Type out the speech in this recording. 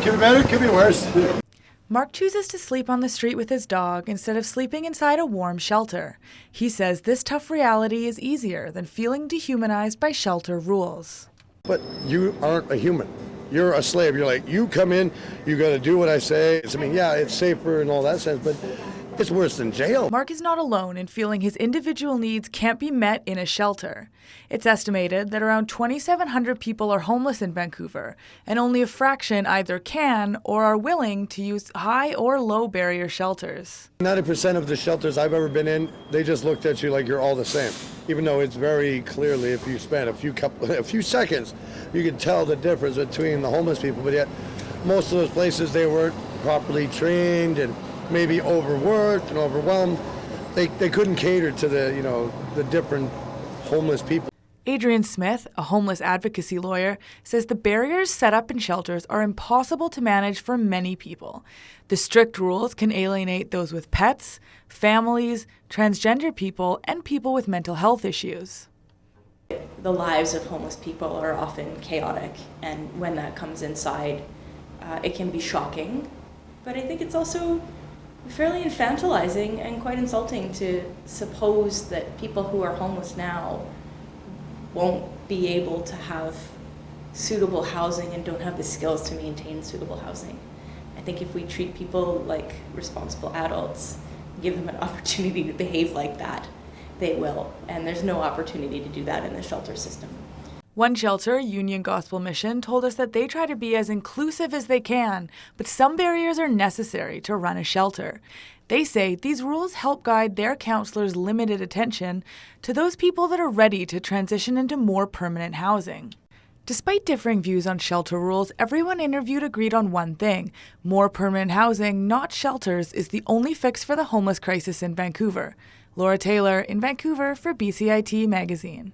Could be better, could be worse. Mark chooses to sleep on the street with his dog instead of sleeping inside a warm shelter. He says this tough reality is easier than feeling dehumanized by shelter rules. But you aren't a human. You're a slave. You're like, you come in, you got to do what I say. I mean, yeah, it's safer in all that sense, but it's worse than jail. Mark is not alone in feeling his individual needs can't be met in a shelter. It's estimated that around 2,700 people are homeless in Vancouver, and only a fraction either can or are willing to use high or low barrier shelters. 90% of the shelters I've ever been in, they just looked at you like you're all the same. Even though it's very clearly, if you spend a few seconds, you can tell the difference between the homeless people. But yet, most of those places, they weren't properly trained and maybe overworked and overwhelmed. They couldn't cater to the different homeless people. Adrian Smith, a homeless advocacy lawyer, says the barriers set up in shelters are impossible to manage for many people. The strict rules can alienate those with pets, families, transgender people, and people with mental health issues. The lives of homeless people are often chaotic, and when that comes inside, it can be shocking. But I think it's also fairly infantilizing and quite insulting to suppose that people who are homeless now won't be able to have suitable housing and don't have the skills to maintain suitable housing. I think if we treat people like responsible adults, give them an opportunity to behave like that, they will. And there's no opportunity to do that in the shelter system. One shelter, Union Gospel Mission, told us that they try to be as inclusive as they can, but some barriers are necessary to run a shelter. They say these rules help guide their counselors' limited attention to those people that are ready to transition into more permanent housing. Despite differing views on shelter rules, everyone interviewed agreed on one thing: more permanent housing, not shelters, is the only fix for the homeless crisis in Vancouver. Laura Taylor in Vancouver for BCIT Magazine.